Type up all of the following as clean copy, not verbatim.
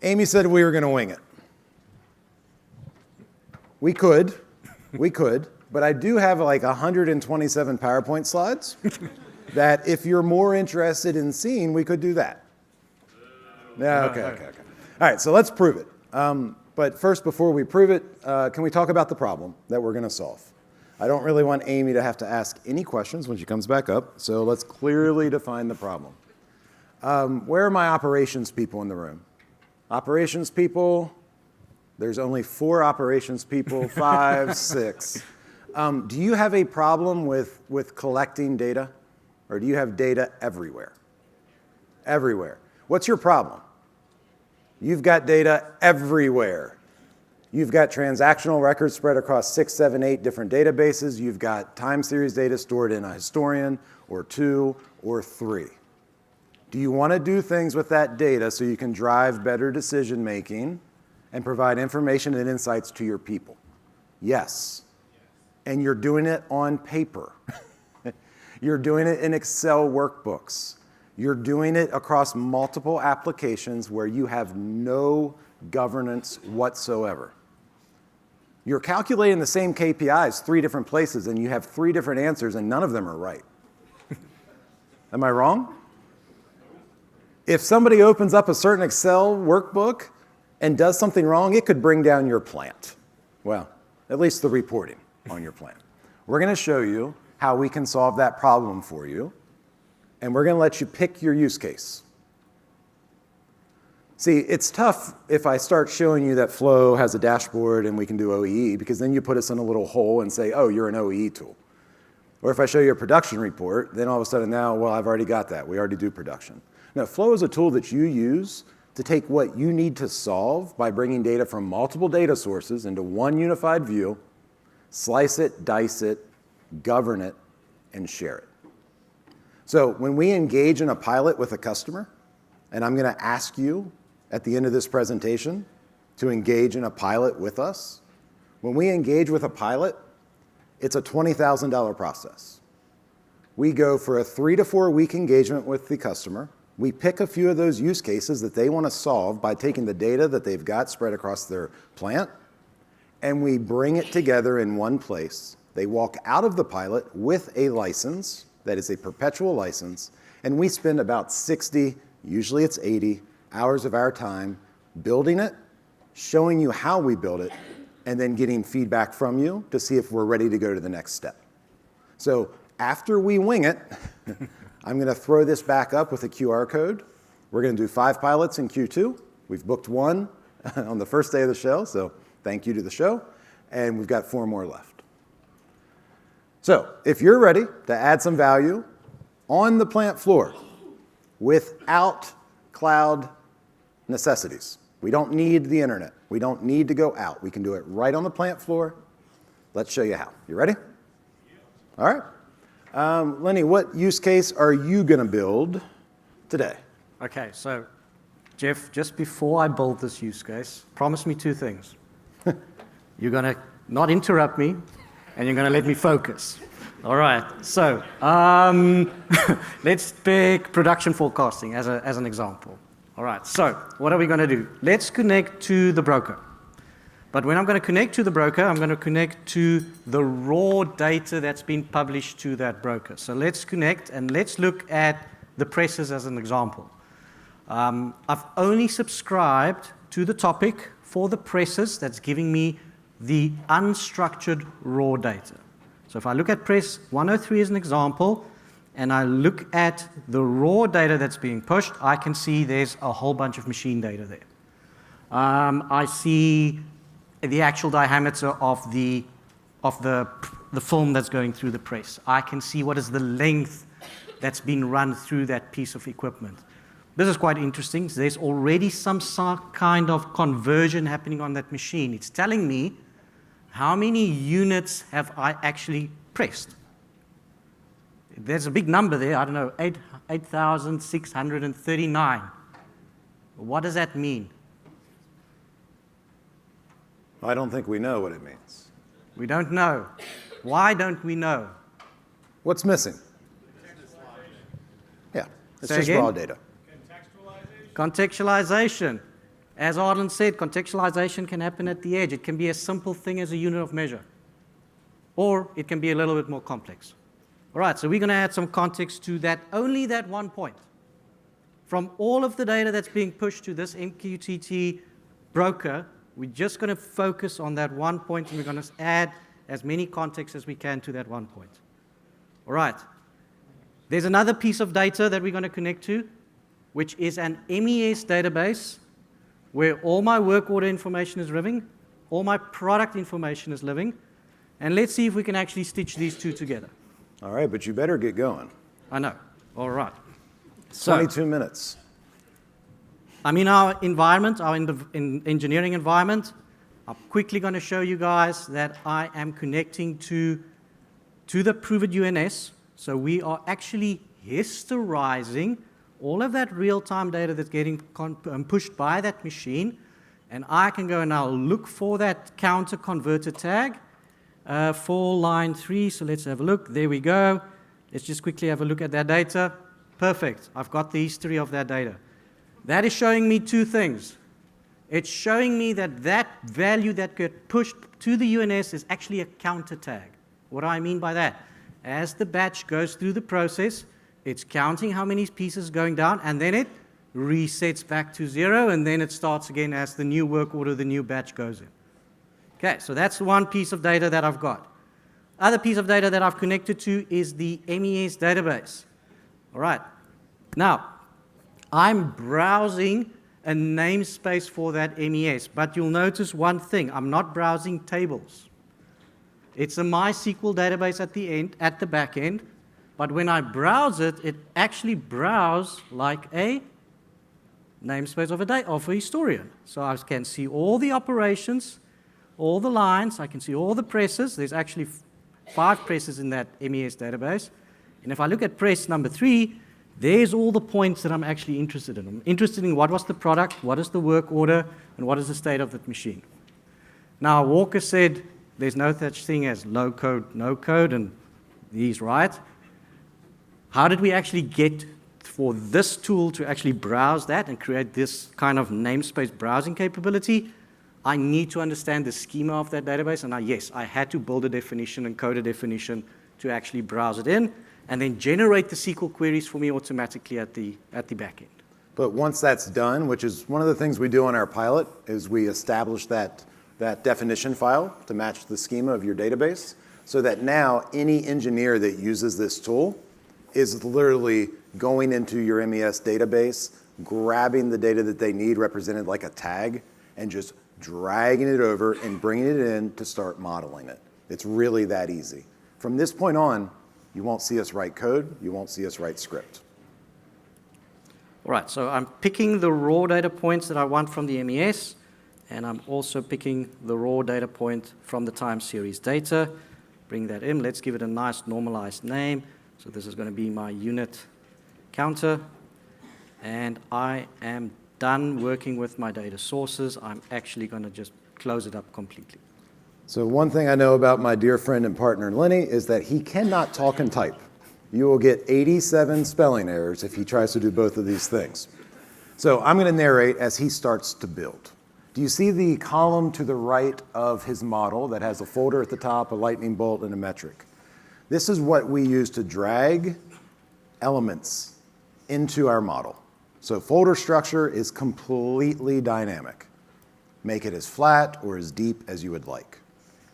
Amy said we were going to wing it. We could, but I do have like 127 PowerPoint slides that if you're more interested in seeing, we could do that. Yeah, okay. All right, so let's prove it. But first, before we prove it, can we talk about the problem that we're going to solve? I don't really want Amy to have to ask any questions when she comes back up, so let's clearly define the problem. Where are my operations people in the room? Operations people, there's only 4 operations people, 5, 6. Do you have a problem with collecting data? Or do you have data everywhere? Everywhere. What's your problem? You've got data everywhere. You've got transactional records spread across 6, 7, 8 different databases. You've got time series data stored in a historian, or 2, or 3. Do you want to do things with that data so you can drive better decision making and provide information and insights to your people? Yes. And you're doing it on paper. You're doing it in Excel workbooks. You're doing it across multiple applications where you have no governance whatsoever. You're calculating the same KPIs 3 different places, and you have 3 different answers, and none of them are right. Am I wrong? If somebody opens up a certain Excel workbook and does something wrong, it could bring down your plant. Well, at least the reporting on your plant. We're going to show you how we can solve that problem for you, and we're going to let you pick your use case. See, it's tough if I start showing you that Flow has a dashboard and we can do OEE, because then you put us in a little hole and say, oh, you're an OEE tool. Or if I show you a production report, then all of a sudden now, well, I've already got that. We already do production. Now, Flow is a tool that you use to take what you need to solve by bringing data from multiple data sources into one unified view, slice it, dice it, govern it, and share it. So when we engage in a pilot with a customer, and I'm going to ask you at the end of this presentation to engage in a pilot with us, when we engage with a pilot, it's a $20,000 process. We go for a 3 to 4 week engagement with the customer. We pick a few of those use cases that they want to solve by taking the data that they've got spread across their plant, and we bring it together in one place. They walk out of the pilot with a license that is a perpetual license, and we spend about 60, usually it's 80, hours of our time building it, showing you how we build it, and then getting feedback from you to see if we're ready to go to the next step. So after we wing it, I'm going to throw this back up with a QR code. We're going to do 5 pilots in Q2. We've booked 1 on the first day of the show, so thank you to the show. And we've got 4 more left. So if you're ready to add some value on the plant floor without cloud necessities, we don't need the internet. We don't need to go out. We can do it right on the plant floor. Let's show you how. You ready? All right. Lenny, what use case are you going to build today? Okay, so Jeff, just before I build this use case, promise me 2 things. You're going to not interrupt me, and you're going to let me focus. All right, so let's pick production forecasting as an example. All right, so what are we going to do? Let's connect to the broker. But when I'm going to connect to the broker, I'm going to connect to the raw data that's been published to that broker. So let's connect, and let's look at the presses as an example. I've only subscribed to the topic for the presses that's giving me the unstructured raw data. So if I look at press 103 as an example, and I look at the raw data that's being pushed, I can see there's a whole bunch of machine data there. I see the actual diameter of the film that's going through the press. I can see what is the length that's been run through that piece of equipment. This is quite interesting. There's already some kind of conversion happening on that machine. It's telling me how many units have I actually pressed. There's a big number there, I don't know, 8,639. What does that mean? I don't think we know what it means. We don't know. Why don't we know? What's missing? Yeah, it's Say just again? raw data. Contextualization. As Arlen said, contextualization can happen at the edge. It can be a simple thing as a unit of measure, or it can be a little bit more complex. All right, so we're going to add some context to that, only that one point. From all of the data that's being pushed to this MQTT broker, we're just going to focus on that one point, and we're going to add as many contexts as we can to that one point. All right. There's another piece of data that we're going to connect to, which is an MES database where all my work order information is living, all my product information is living, and let's see if we can actually stitch these two together. All right, but you better get going. I know. All right. So, 22 minutes. I'm in our environment, our engineering environment. I'm quickly going to show you guys that I am connecting to the proved UNS. So we are actually historizing all of that real-time data that's getting pushed by that machine. And I can go and now look for that counter converter tag for line 3. So let's have a look. There we go. Let's just quickly have a look at that data. Perfect. I've got the history of that data. That is showing me two things. It's showing me that that value that got pushed to the UNS is actually a counter tag. What do I mean by that? As the batch goes through the process, it's counting how many pieces going down, and then it resets back to 0, and then it starts again as the new work order, the new batch goes in. Okay, so that's one piece of data that I've got. Other piece of data that I've connected to is the MES database. All right. Now, I'm browsing a namespace for that MES, but you'll notice one thing. I'm not browsing tables. It's a MySQL database at the end, at the back end, but when I browse it, it actually browses like a namespace of a historian. So I can see all the operations, all the lines, I can see all the presses. There's actually 5 presses in that MES database. And if I look at press number 3, there's all the points that I'm actually interested in. I'm interested in what was the product, what is the work order, and what is the state of that machine. Now, Walker said there's no such thing as low code, no code, and he's right. How did we actually get for this tool to actually browse that and create this kind of namespace browsing capability? I need to understand the schema of that database, and yes, I had to build a definition and code a definition to actually browse it in, and then generate the SQL queries for me automatically at the back end. But once that's done, which is one of the things we do on our pilot, is we establish that definition file to match the schema of your database, so that now any engineer that uses this tool is literally going into your MES database, grabbing the data that they need represented like a tag, and just dragging it over and bringing it in to start modeling it. It's really that easy. From this point on, you won't see us write code, you won't see us write script. All right, so I'm picking the raw data points that I want from the MES, and I'm also picking the raw data point from the time series data. Bring that in. Let's give it a nice normalized name. So this is going to be my unit counter. And I am done working with my data sources. I'm actually going to just close it up completely. So one thing I know about my dear friend and partner, Lenny, is that he cannot talk and type. You will get 87 spelling errors if he tries to do both of these things. So I'm going to narrate as he starts to build. Do you see the column to the right of his model that has a folder at the top, a lightning bolt, and a metric? This is what we use to drag elements into our model. So folder structure is completely dynamic. Make it as flat or as deep as you would like.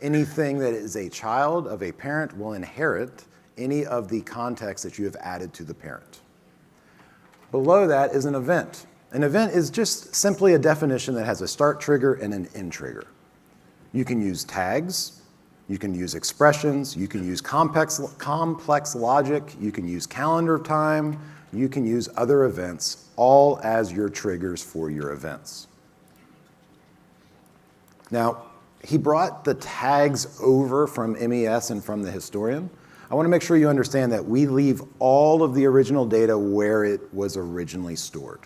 Anything that is a child of a parent will inherit any of the context that you have added to the parent. Below that is an event. An event is just simply a definition that has a start trigger and an end trigger. You can use tags, you can use expressions, you can use complex logic, you can use calendar time, you can use other events, all as your triggers for your events. Now, he brought the tags over from MES and from the historian. I want to make sure you understand that we leave all of the original data where it was originally stored.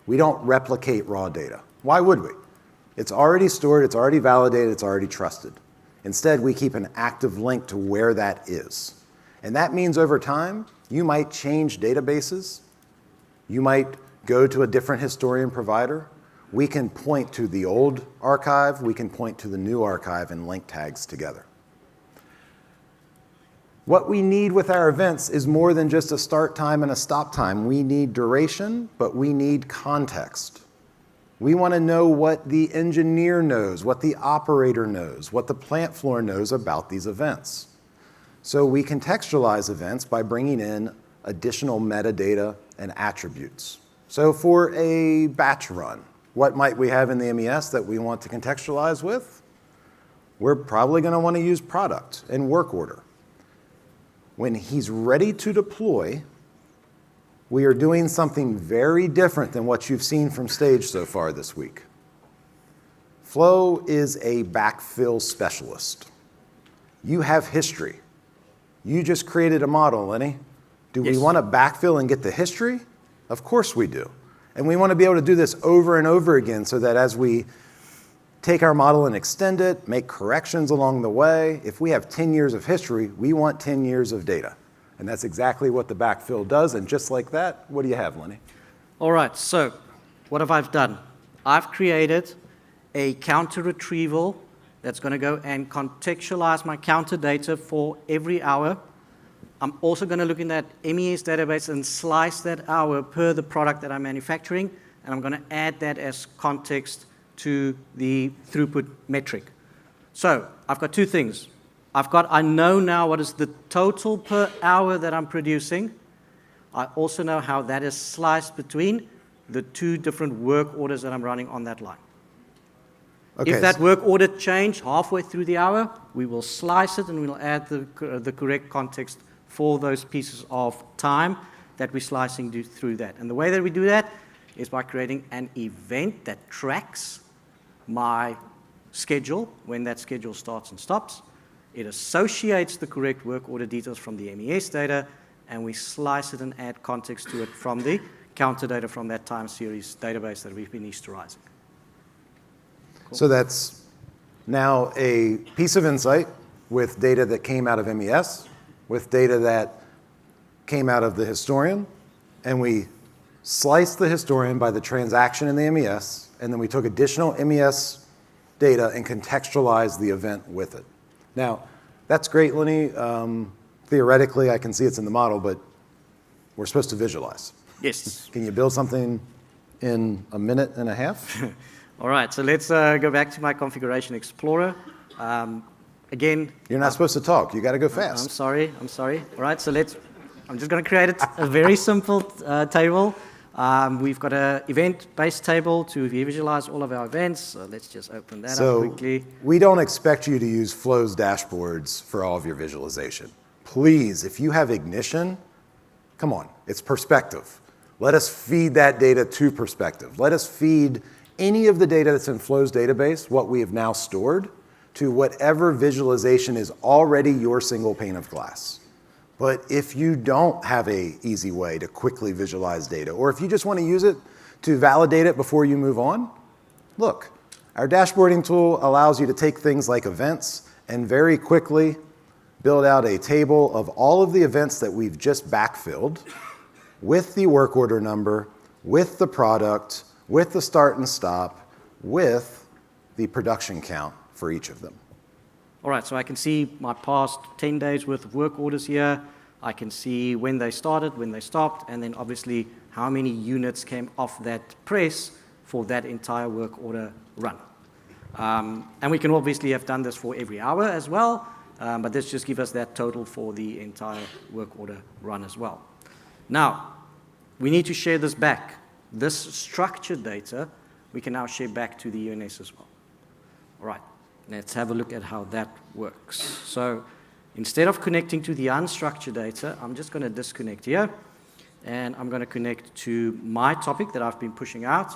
We don't replicate raw data. Why would we? It's already stored, it's already validated, it's already trusted. Instead, we keep an active link to where that is. And that means over time, you might change databases, you might go to a different historian provider, we can point to the old archive, we can point to the new archive and link tags together. What we need with our events is more than just a start time and a stop time. We need duration, but we need context. We want to know what the engineer knows, what the operator knows, what the plant floor knows about these events. So we contextualize events by bringing in additional metadata and attributes. So for a batch run, what might we have in the MES that we want to contextualize with? We're probably going to want to use product and work order. When he's ready to deploy, we are doing something very different than what you've seen from stage so far this week. Flow is a backfill specialist. You have history. You just created a model, Lenny. Do we want to backfill and get the history? Of course we do. And we want to be able to do this over and over again so that as we take our model and extend it, make corrections along the way, if we have 10 years of history, we want 10 years of data. And that's exactly what the backfill does. And just like that, what do you have, Lenny? All right, so what have I done? I've created a counter retrieval that's going to go and contextualize my counter data for every hour. I'm also going to look in that MES database and slice that hour per the product that I'm manufacturing, and I'm going to add that as context to the throughput metric. So I've got two things. I know now what is the total per hour that I'm producing. I also know how that is sliced between the two different work orders that I'm running on that line. Okay. If that work order changed halfway through the hour, we will slice it and we'll add the correct context for those pieces of time that we're slicing through that. And the way that we do that is by creating an event that tracks my schedule, when that schedule starts and stops. It associates the correct work order details from the MES data, and we slice it and add context to it from the counter data from that time series database that we've been historizing. Cool. So that's now a piece of insight with data that came out of MES, with data that came out of the historian, and we sliced the historian by the transaction in the MES, and then we took additional MES data and contextualized the event with it. Now, that's great, Lenny. Theoretically, I can see it's in the model, but we're supposed to visualize. Yes. Can you build something in a minute and a half? All right, so let's go back to my configuration explorer. Again, you're not supposed to talk. You got to go fast. I'm sorry. All right, so I'm just going to create a very simple table. We've got an event-based table to visualize all of our events. So let's just open that up quickly. We don't expect you to use Flow's dashboards for all of your visualization. Please, if you have Ignition, come on, it's perspective. Let us feed that data to perspective. Let us feed any of the data that's in Flow's database, what we have now stored, to whatever visualization is already your single pane of glass. But if you don't have an easy way to quickly visualize data, or if you just want to use it to validate it before you move on, look, our dashboarding tool allows you to take things like events and very quickly build out a table of all of the events that we've just backfilled with the work order number, with the product, with the start and stop, with the production count for each of them. All right, so I can see my past 10 days worth of work orders here. I can see when they started, when they stopped, and then obviously how many units came off that press for that entire work order run. And we can obviously have done this for every hour as well, but this just gives us that total for the entire work order run as well. Now, we need to share this back. This structured data, we can now share back to the UNS as well. All right. Let's have a look at how that works. So instead of connecting to the unstructured data, I'm just going to disconnect here, and I'm going to connect to my topic that I've been pushing out.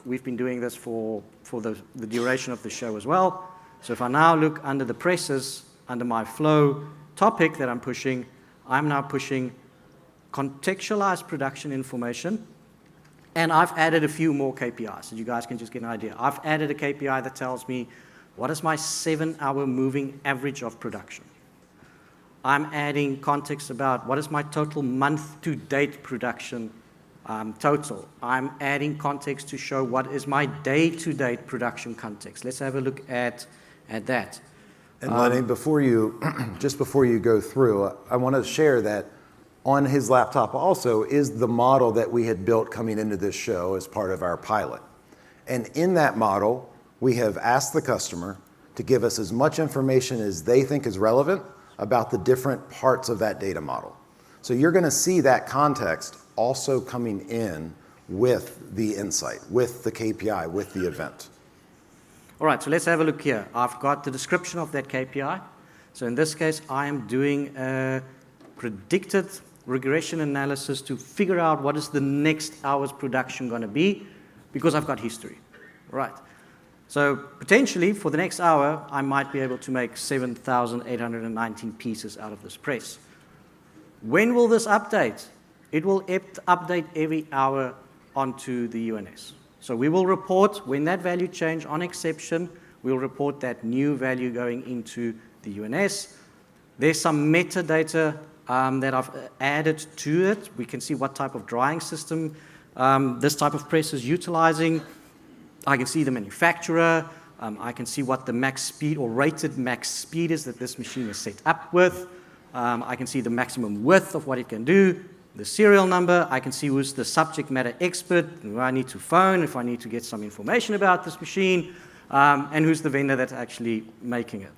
We've been doing this for the duration of the show as well. So if I now look under the presses, under my flow topic that I'm pushing, I'm now pushing contextualized production information, and I've added a few more KPIs, so you guys can just get an idea. I've added a KPI that tells me what is my 7-hour moving average of production. I'm adding context about what is my total month-to-date production total. I'm adding context to show what is my day-to-day production context. Let's have a look at that. And Lenny, just before you go through, I want to share that on his laptop also is the model that we had built coming into this show as part of our pilot. And in that model, we have asked the customer to give us as much information as they think is relevant about the different parts of that data model. So you're going to see that context also coming in with the insight, with the KPI, with the event. All right, so let's have a look here. I've got the description of that KPI. So in this case, I am doing a predicted regression analysis to figure out what is the next hour's production going to be, because I've got history. Right. So potentially, for the next hour, I might be able to make 7,819 pieces out of this press. When will this update? It will update every hour onto the UNS. So we will report when that value change on exception, we'll report that new value going into the UNS. There's some metadata that I've added to it. We can see what type of drying system this type of press is utilizing. I can see the manufacturer. I can see what the max speed or rated max speed is that this machine is set up with. I can see the maximum width of what it can do, the serial number. I can see who's the subject matter expert, who I need to phone if I need to get some information about this machine, and who's the vendor that's actually making it.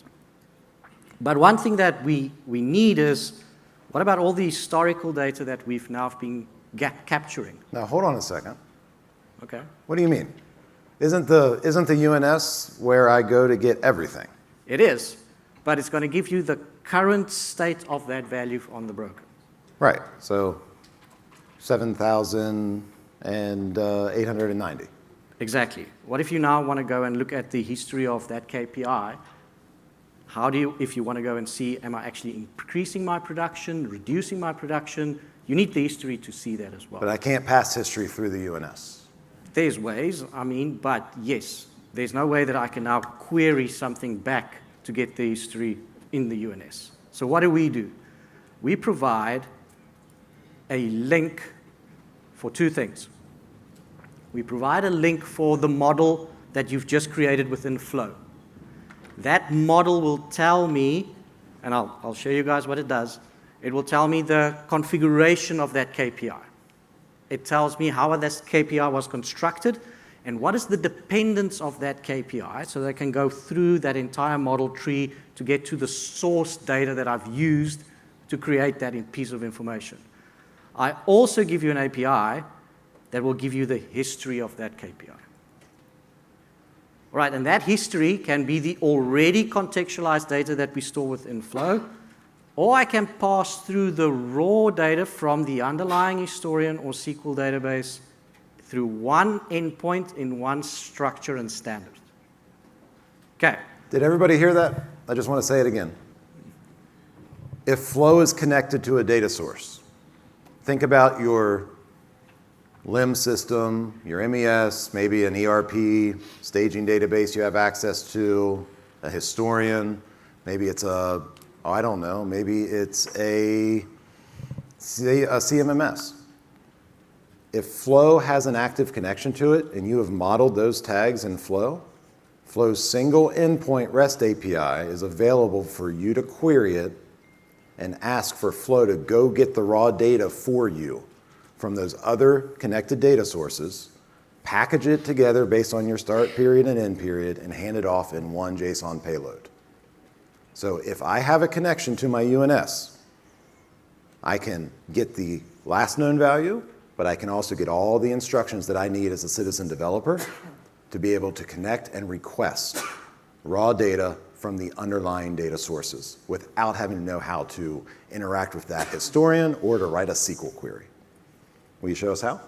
But one thing that we need is, what about all the historical data that we've now been capturing? Now, hold on a second. Okay. What do you mean? Isn't the UNS where I go to get everything? It is, but it's going to give you the current state of that value on the broker. Right, so 7,890. Exactly. What if you now want to go and look at the history of that KPI? How do you, if you want to go and see, am I actually increasing my production, reducing my production? You need the history to see that as well. But I can't pass history through the UNS. There's ways, but yes, there's no way that I can now query something back to get the history in the UNS. So what do? We provide a link for two things. We provide a link for the model that you've just created within Flow. That model will tell me, and I'll show you guys what it does. It will tell me the configuration of that KPI. It tells me how this KPI was constructed and what is the dependence of that KPI, so they can go through that entire model tree to get to the source data that I've used to create that piece of information. I also give you an API that will give you the history of that KPI. All right, and that history can be the already contextualized data that we store within Flow, or I can pass through the raw data from the underlying historian or SQL database through one endpoint in one structure and standard. Okay. Did everybody hear that? I just want to say it again. If Flow is connected to a data source, think about your LIM system, your MES, maybe an ERP, staging database you have access to, a historian, maybe it's maybe it's a CMMS. If Flow has an active connection to it and you have modeled those tags in Flow, Flow's single endpoint REST API is available for you to query it and ask for Flow to go get the raw data for you from those other connected data sources, package it together based on your start period and end period, and hand it off in one JSON payload. So if I have a connection to my UNS, I can get the last known value, but I can also get all the instructions that I need as a citizen developer to be able to connect and request raw data from the underlying data sources without having to know how to interact with that historian or to write a SQL query. Will you show us how?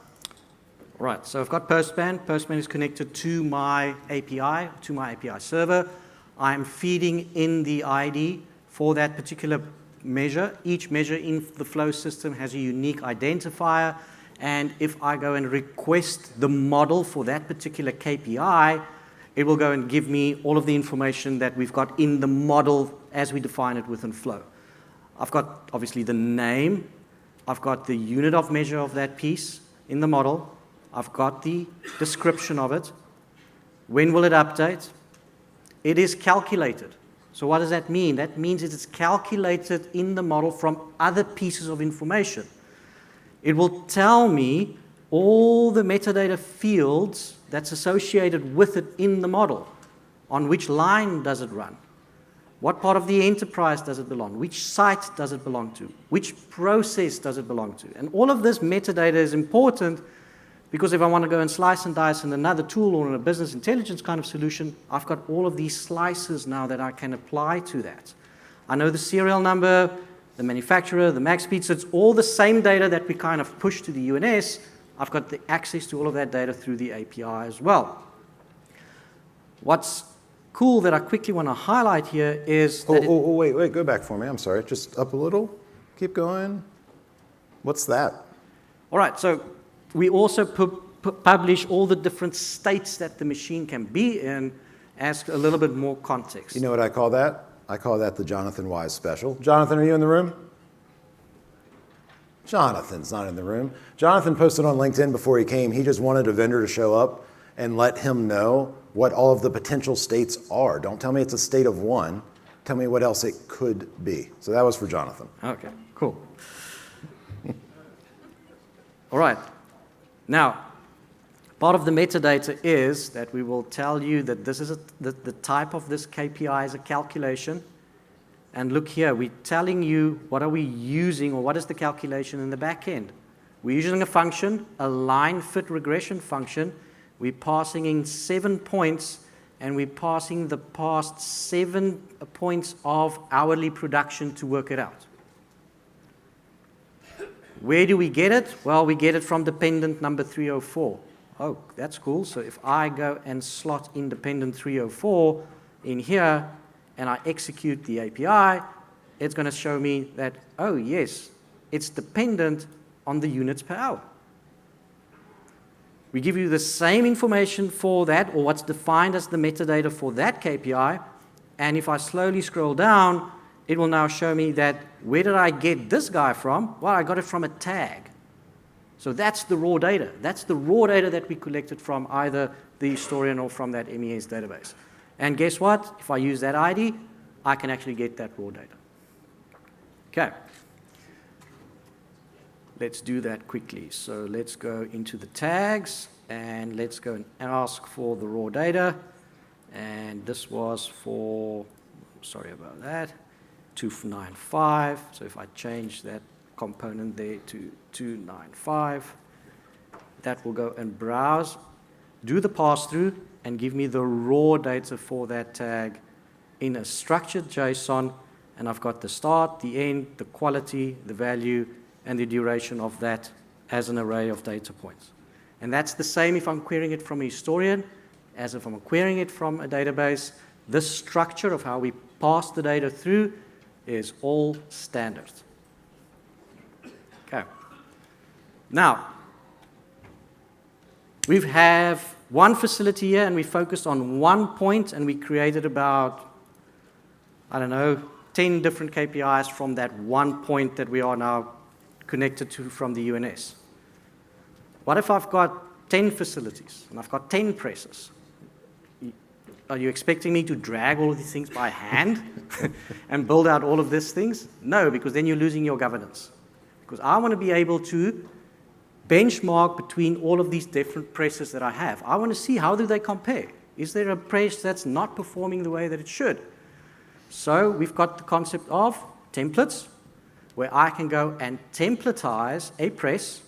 Right, so I've got Postman. Postman is connected to my API server. I'm feeding in the ID for that particular measure. Each measure in the Flow system has a unique identifier. And if I go and request the model for that particular KPI, it will go and give me all of the information that we've got in the model as we define it within Flow. I've got, obviously, the name. I've got the unit of measure of that piece. in the model. I've got the description of it. When will it update? It is calculated. So what does that mean? That means it is calculated in the model from other pieces of information. It will tell me all the metadata fields that's associated with it in the model. On which line does it run? What part of the enterprise does it belong? Which site does it belong to? Which process does it belong to? And all of this metadata is important because if I want to go and slice and dice in another tool or in a business intelligence kind of solution, I've got all of these slices now that I can apply to that. I know the serial number, the manufacturer, the max speed, so it's all the same data that we kind of push to the UNS. I've got the access to all of that data through the API as well. What's cool that I quickly want to highlight here is that wait, go back for me. I'm sorry. Just up a little. Keep going. What's that? All right, so we also publish all the different states that the machine can be in as a little bit more context. You know what I call that? I call that the Jonathan Wise special. Jonathan, are you in the room? Jonathan's not in the room. Jonathan posted on LinkedIn before he came. He just wanted a vendor to show up and let him know what all of the potential states are. Don't tell me it's a state of one. Tell me what else it could be. So that was for Jonathan. Okay, cool. All right. Now, part of the metadata is that we will tell you that this is the type of this KPI is a calculation. And look here, we're telling you what are we using or what is the calculation in the back end. We're using a function, a line fit regression function. We're passing in 7 points, and we're passing the past 7 points of hourly production to work it out. Where do we get it? Well, we get it from dependent number 304. Oh, that's cool. So if I go and slot in dependent 304 in here, and I execute the API, it's going to show me that, oh, yes, it's dependent on the units per hour. We give you the same information for that, or what's defined as the metadata for that KPI, and if I slowly scroll down, it will now show me that where did I get this guy from? Well, I got it from a tag. So that's the raw data. That's the raw data that we collected from either the historian or from that MES database. And guess what? If I use that ID, I can actually get that raw data. Okay. Let's do that quickly. So let's go into the tags, and let's go and ask for the raw data. And this was for, sorry about that, 295. So if I change that component there to 295, that will go and browse, do the pass-through, and give me the raw data for that tag in a structured JSON. And I've got the start, the end, the quality, the value, and the duration of that as an array of data points. And that's the same if I'm querying it from a historian as if I'm querying it from a database. This structure of how we pass the data through is all standard. Okay. Now, we have one facility here, and we focused on one point, and we created about, 10 different KPIs from that one point that we are now connected to from the UNS. What if I've got 10 facilities, and I've got 10 presses? Are you expecting me to drag all of these things by hand and build out all of these things? No, because then you're losing your governance. Because I want to be able to benchmark between all of these different presses that I have. I want to see how do they compare. Is there a press that's not performing the way that it should? So we've got the concept of templates, where I can go and templatize a press,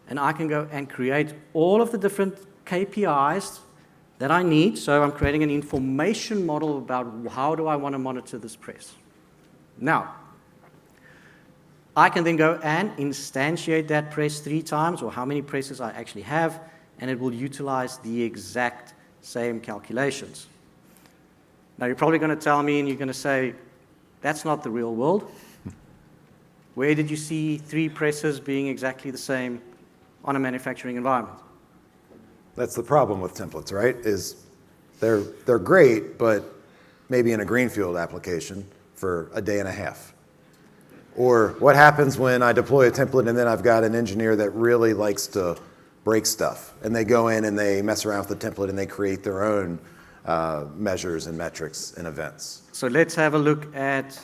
and I can go and create all of the different KPIs that I need. So I'm creating an information model about how do I want to monitor this press. Now, I can then go and instantiate that press 3 times, or how many presses I actually have, and it will utilize the exact same calculations. Now, you're probably going to tell me, and you're going to say, that's not the real world. Where did you see 3 presses being exactly the same on a manufacturing environment? That's the problem with templates, right? Is they're great, but maybe in a greenfield application for a day and a half. Or what happens when I deploy a template and then I've got an engineer that really likes to break stuff, and they go in and they mess around with the template and they create their own measures and metrics and events. So let's have a look at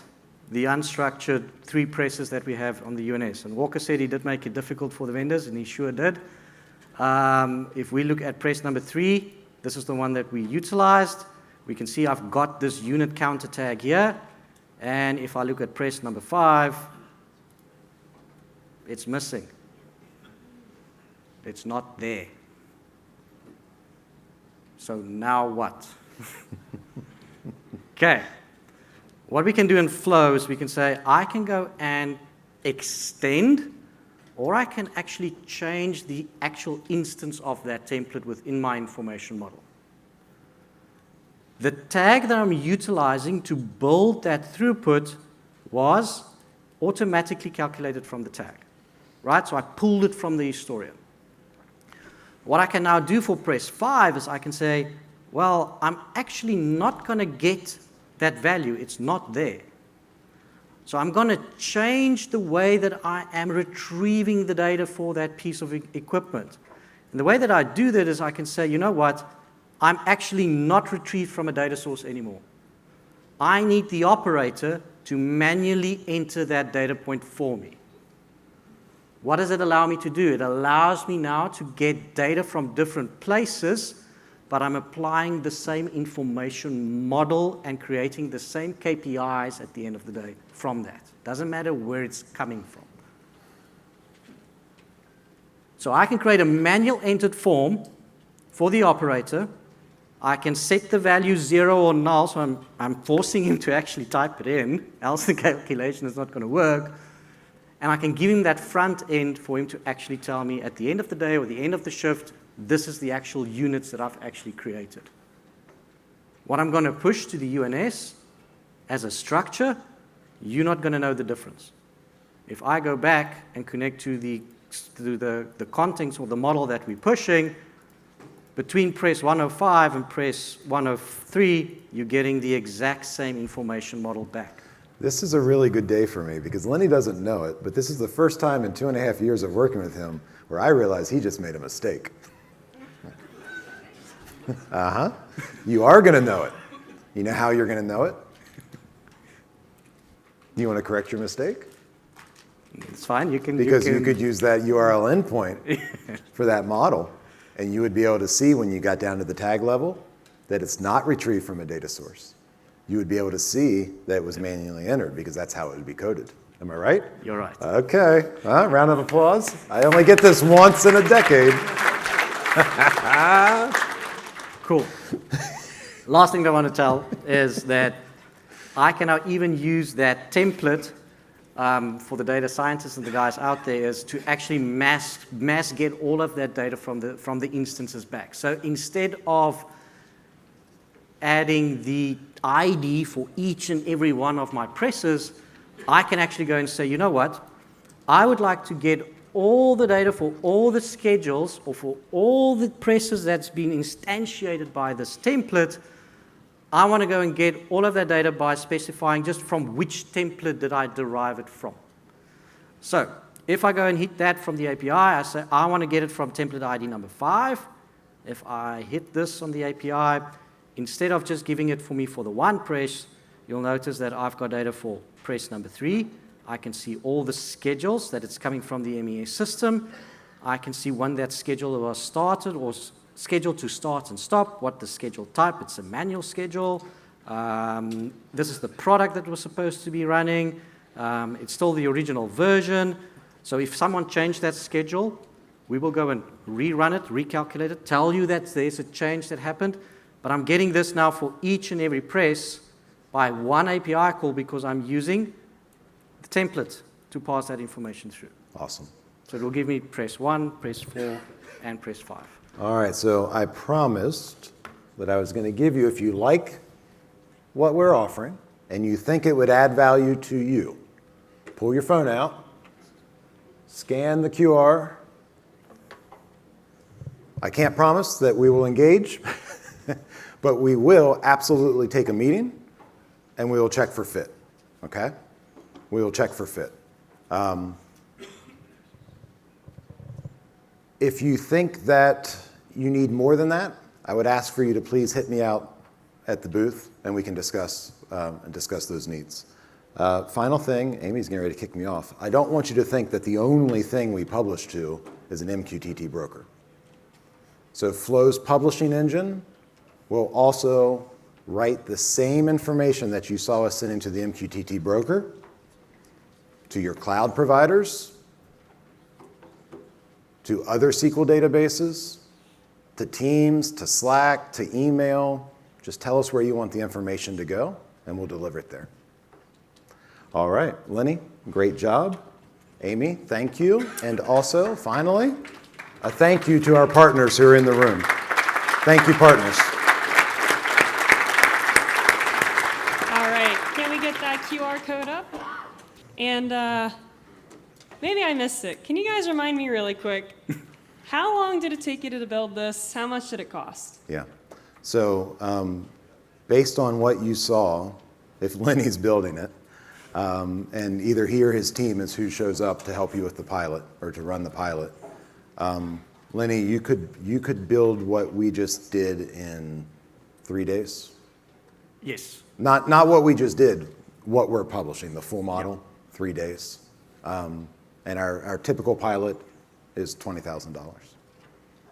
the unstructured 3 presses that we have on the UNS. And Walker said he did make it difficult for the vendors, and he sure did. If we look at press number 3, this is the one that we utilized. We can see I've got this unit counter tag here. And if I look at press number 5, it's missing. It's not there. So now what? Okay. What we can do in Flow is we can say, I can go and extend, or I can actually change the actual instance of that template within my information model. The tag that I'm utilizing to build that throughput was automatically calculated from the tag, right? So I pulled it from the historian. What I can now do for press 5 is I can say, well, I'm actually not going to get that value. It's not there. So I'm going to change the way that I am retrieving the data for that piece of equipment. And the way that I do that is I can say, you know what? I'm actually not retrieved from a data source anymore. I need the operator to manually enter that data point for me. What does it allow me to do? It allows me now to get data from different places, but I'm applying the same information model and creating the same KPIs at the end of the day from that. Doesn't matter where it's coming from. So I can create a manual entered form for the operator. I can set the value 0 or null, so I'm forcing him to actually type it in, else the calculation is not going to work. And I can give him that front end for him to actually tell me at the end of the day or the end of the shift, this is the actual units that I've actually created. What I'm going to push to the UNS as a structure, you're not going to know the difference. If I go back and connect to the contents or the model that we're pushing, between press 105 and press 103, you're getting the exact same information model back. This is a really good day for me because Lenny doesn't know it, but this is the first time in 2.5 years of working with him where I realize he just made a mistake. You are going to know it. You know how you're going to know it? You want to correct your mistake? It's fine. You can. Because you could use that URL endpoint for that model, and you would be able to see when you got down to the tag level that it's not retrieved from a data source. You would be able to see that it was manually entered because that's how it would be coded. Am I right? You're right. Okay. Round of applause. I only get this once in a decade. Cool. Last thing I want to tell is that I can now even use that template for the data scientists and the guys out there is to actually mass get all of that data from the instances back. So instead of adding the ID for each and every one of my presses, I can actually go and say, you know what? I would like to get all the data for all the schedules or for all the presses that's been instantiated by this template. I want to go and get all of that data by specifying just from which template did I derive it from. So if I go and hit that from the API, I say I want to get it from template ID number 5. If I hit this on the API, instead of just giving it for me for the one press, you'll notice that I've got data for press number 3. I can see all the schedules that it's coming from the MES system. I can see when that schedule was started or scheduled to start and stop, what the schedule type. It's a manual schedule. This is the product that was supposed to be running. It's still the original version. So if someone changed that schedule, we will go and rerun it, recalculate it, tell you that there's a change that happened. But I'm getting this now for each and every press by one API call because I'm using the template to pass that information through. Awesome. So it will give me press 1, press 4, and press 5. All right, so I promised that I was going to give you, if you like what we're offering and you think it would add value to you, pull your phone out, scan the QR. I can't promise that we will engage, but we will absolutely take a meeting and we will check for fit, okay? We will check for fit. If you think that you need more than that, I would ask for you to please hit me out at the booth, and we can discuss those needs. Final thing, Amy's getting ready to kick me off. I don't want you to think that the only thing we publish to is an MQTT broker. So Flow's publishing engine will also write the same information that you saw us sending to the MQTT broker to your cloud providers, to other SQL databases, to Teams, to Slack, to email. Just tell us where you want the information to go, and we'll deliver it there. All right, Lenny, great job. Amy, thank you. And also, finally, a thank you to our partners who are in the room. Thank you, partners. All right, can we get that QR code up? And maybe I missed it. Can you guys remind me really quick, how long did it take you to build this? How much did it cost? Yeah. So based on what you saw, if Lenny's building it, and either he or his team is who shows up to help you with the pilot or to run the pilot, Lenny, you could build what we just did in 3 days? Yes. Not what we just did, what we're publishing, the full model, 3 days. And our typical pilot is $20,000.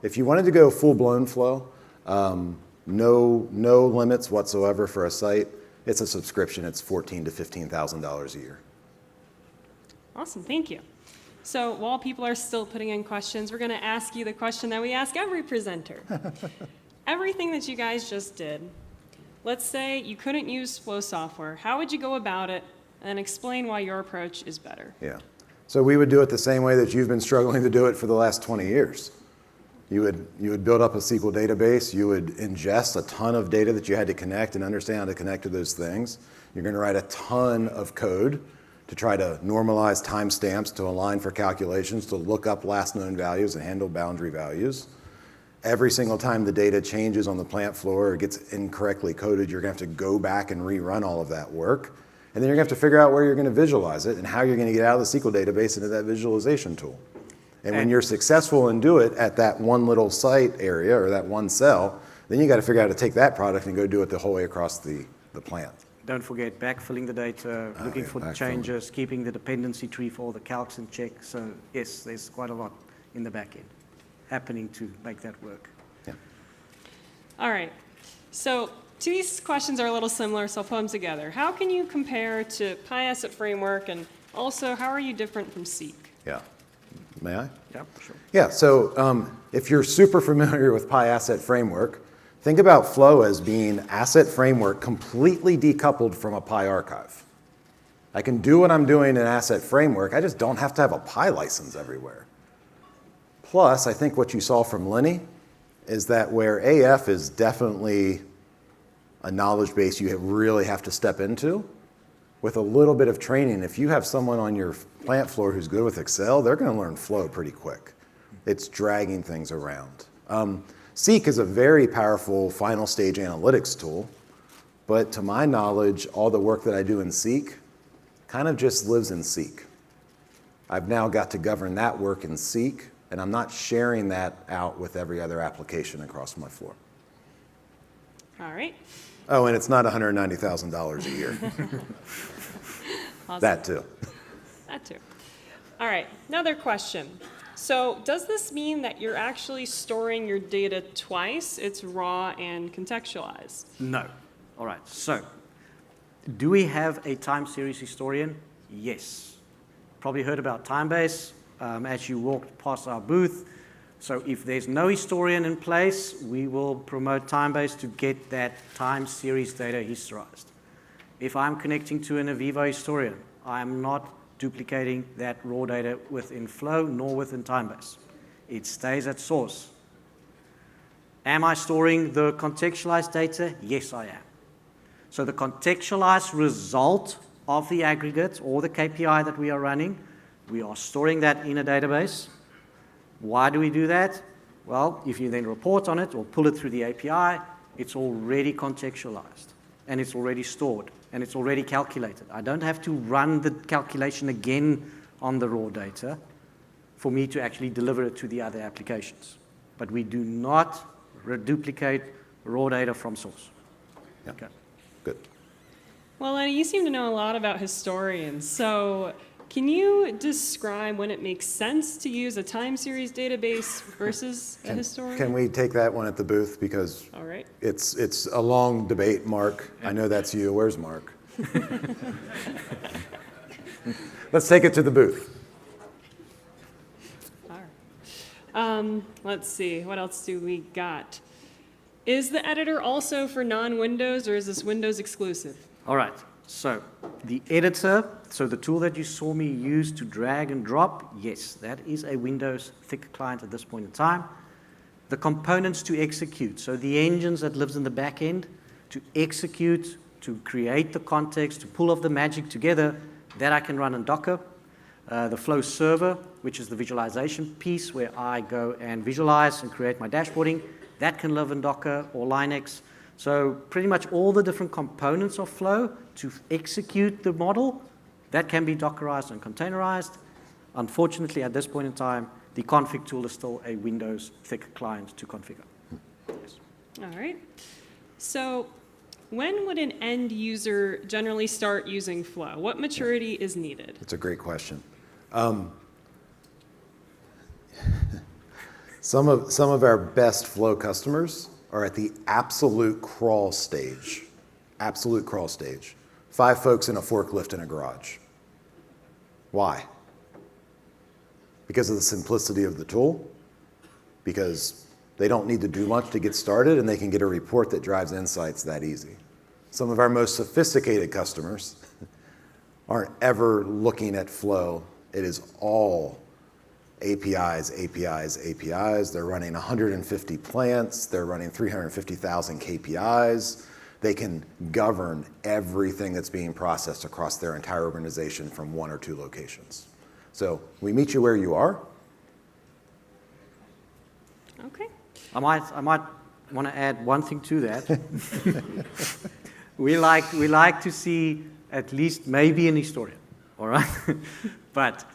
If you wanted to go full-blown Flow, no limits whatsoever for a site, it's a subscription. It's $14,000 to $15,000 a year. Awesome, thank you. So while people are still putting in questions, we're going to ask you the question that we ask every presenter. Everything that you guys just did, let's say you couldn't use Flow software. How would you go about it, and explain why your approach is better? Yeah. So we would do it the same way that you've been struggling to do it for the last 20 years. You would build up a SQL database. You would ingest a ton of data that you had to connect and understand how to connect to those things. You're going to write a ton of code to try to normalize timestamps, to align for calculations, to look up last known values and handle boundary values. Every single time the data changes on the plant floor or gets incorrectly coded, you're going to have to go back and rerun all of that work. And then you're going to have to figure out where you're going to visualize it and how you're going to get out of the SQL database into that visualization tool. And when you're successful and do it at that one little site area or that one cell, then you got to figure out how to take that product and go do it the whole way across the plant. Don't forget backfilling the data, looking for the changes, keeping the dependency tree for all the calcs and checks. So yes, there's quite a lot in the back end happening to make that work. Yeah. All right, so these questions are a little similar, so I'll put them together. How can you compare to PyAsset Framework, and also how are you different from Seek? Yeah. May I? Yep, sure. Yeah, so if you're super familiar with PyAsset Framework, think about Flow as being asset framework completely decoupled from a PyArchive. I can do what I'm doing in asset framework, I just don't have to have a Py license everywhere. Plus, I think what you saw from Lenny is that where AF is definitely a knowledge base you really have to step into, with a little bit of training, if you have someone on your plant floor who's good with Excel, they're going to learn Flow pretty quick. It's dragging things around. Seek is a very powerful final stage analytics tool, but to my knowledge, all the work that I do in Seek kind of just lives in Seek. I've now got to govern that work in Seek, and I'm not sharing that out with every other application across my floor. All right. Oh, and it's not $190,000 a year. Awesome. That too. That too. All right, another question. So does this mean that you're actually storing your data twice? It's raw and contextualized? No. All right, so do we have a time series historian? Yes. Probably heard about Timebase as you walked past our booth. So if there's no historian in place, we will promote Timebase to get that time series data historized. If I'm connecting to an Avivo historian, I'm not duplicating that raw data within Flow nor within Timebase. It stays at source. Am I storing the contextualized data? Yes, I am. So the contextualized result of the aggregate or the KPI that we are running, we are storing that in a database. Why do we do that? Well, if you then report on it or pull it through the API, it's already contextualized and it's already stored and it's already calculated. I don't have to run the calculation again on the raw data for me to actually deliver it to the other applications. But we do not duplicate raw data from source. Yeah. Okay. Good. Well, Lenny, you seem to know a lot about historians. So can you describe when it makes sense to use a time series database versus a historian? Can we take that one at the booth? Because All right. it's a long debate, Mark. I know that's you. Where's Mark? Let's take it to the booth. All right. Let's see. What else do we got? Is the editor also for non-Windows, or is this Windows exclusive? All right, so the editor, so the tool that you saw me use to drag and drop, yes, that is a Windows thick client at this point in time. The components to execute, so the engines that lives in the back end to execute, to create the context, to pull off the magic together, that I can run in Docker. The Flow server, which is the visualization piece where I go and visualize and create my dashboarding, that can live in Docker or Linux. So pretty much all the different components of Flow to execute the model, that can be Dockerized and containerized. Unfortunately, at this point in time, the config tool is still a Windows thick client to configure. Yes. All right. So when would an end user generally start using Flow? What maturity is needed? It's a great question. Some of our best Flow customers are at the absolute crawl stage. Absolute crawl stage. 5 folks in a forklift in a garage. Why? Because of the simplicity of the tool, because they don't need to do much to get started, and they can get a report that drives insights that easy. Some of our most sophisticated customers aren't ever looking at Flow. It is all APIs, APIs, APIs. They're running 150 plants. They're running 350,000 KPIs. They can govern everything that's being processed across their entire organization from 1 or 2 locations. So we meet you where you are. Okay. I might want to add one thing to that. we like to see at least maybe an historian, all right? But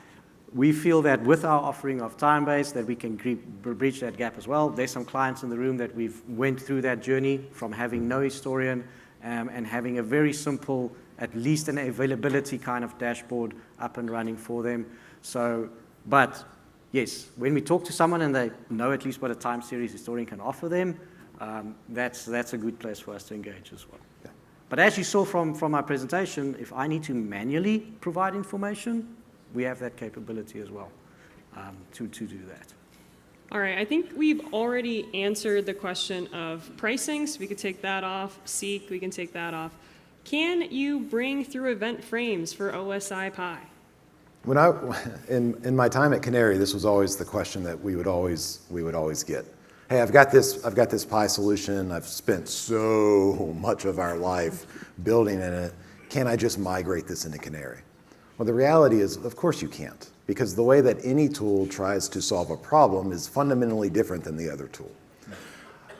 we feel that with our offering of time-based that we can breach that gap as well. There's some clients in the room that we've went through that journey from having no historian and having a very simple, at least an availability kind of dashboard up and running for them. So, but yes, when we talk to someone and they know at least what a time series historian can offer them, that's a good place for us to engage as well. Yeah. But as you saw from my presentation, if I need to manually provide information, we have that capability as well to do that. All right. I think we've already answered the question of pricing, so we could take that off. Seek, we can take that off. Can you bring through event frames for OSI Pi? When in my time at Canary, this was always the question that we would always get. Hey, I've got this Pi solution. I've spent so much of our life building in it. Can I just migrate this into Canary? Well, the reality is, of course you can't, because the way that any tool tries to solve a problem is fundamentally different than the other tool.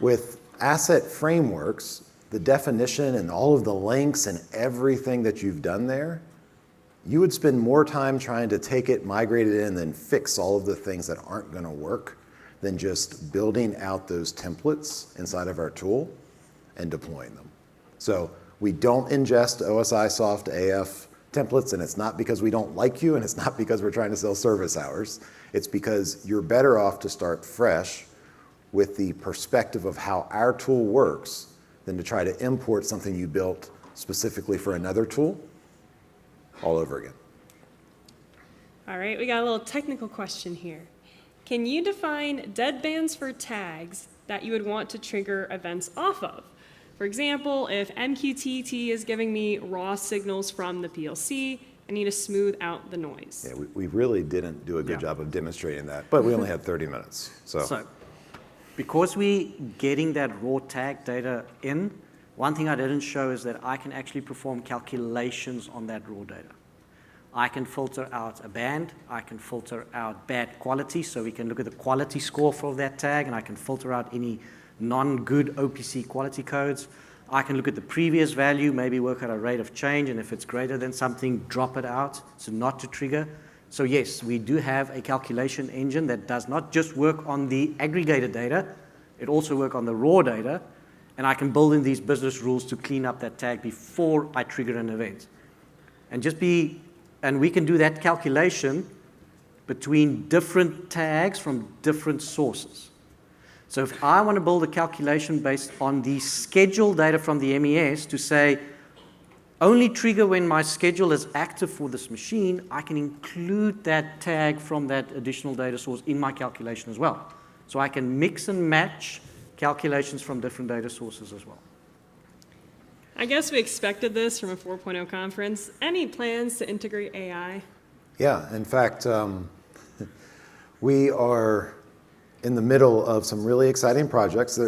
With asset frameworks, the definition and all of the links and everything that you've done there, you would spend more time trying to take it, migrate it in, and then fix all of the things that aren't going to work than just building out those templates inside of our tool and deploying them. So we don't ingest OSI soft AF templates, and it's not because we don't like you, and it's not because we're trying to sell service hours. It's because you're better off to start fresh with the perspective of how our tool works than to try to import something you built specifically for another tool all over again. All right. We got a little technical question here. Can you define deadbands for tags that you would want to trigger events off of? For example, if MQTT is giving me raw signals from the PLC, I need to smooth out the noise. Yeah, we really didn't do a good job of demonstrating that, but we only had 30 minutes. So, because we getting that raw tag data in, one thing I didn't show is that I can actually perform calculations on that raw data. I can filter out a band, I can filter out bad quality, so we can look at the quality score for that tag, and I can filter out any non-good OPC quality codes. I can look at the previous value, maybe work out a rate of change, and if it's greater than something, drop it out, so not to trigger. So yes, we do have a calculation engine that does not just work on the aggregated data, it also works on the raw data, and I can build in these business rules to clean up that tag before I trigger an event. And we can do that calculation between different tags from different sources. So if I want to build a calculation based on the schedule data from the MES to say, only trigger when my schedule is active for this machine, I can include that tag from that additional data source in my calculation as well. So I can mix and match calculations from different data sources as well. I guess we expected this from a 4.0 conference. Any plans to integrate AI? Yeah, in fact, we are in the middle of some really exciting projects.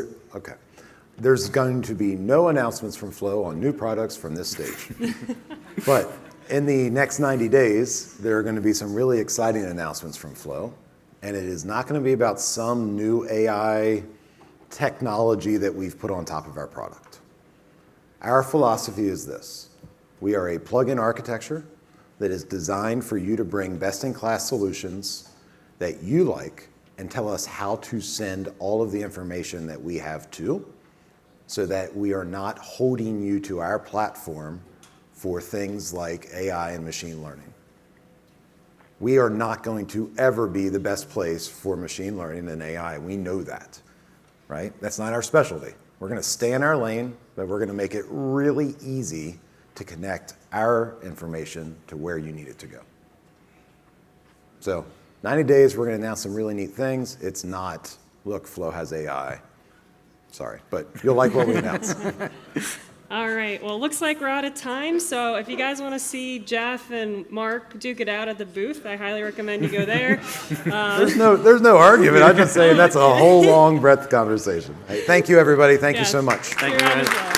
There's going to be no announcements from Flow on new products from this stage. But in the next 90 days, there are going to be some really exciting announcements from Flow. And it is not going to be about some new AI technology that we've put on top of our product. Our philosophy is this. We are a plug-in architecture that is designed for you to bring best-in-class solutions that you like and tell us how to send all of the information that we have to, so that we are not holding you to our platform for things like AI and machine learning. We are not going to ever be the best place for machine learning and AI. We know that, right? That's not our specialty. We're going to stay in our lane, but we're going to make it really easy to connect our information to where you need it to go. So 90 days, we're going to announce some really neat things. It's not, look, Flow has AI. Sorry, but you'll like what we announce. All right, well, looks like we're out of time, so if you guys want to see Jeff and Mark duke it out at the booth, I highly recommend you go there. There's no argument. I'm just saying that's a whole long breadth conversation. Hey, thank you, everybody. Thank you so much. Thank you, guys.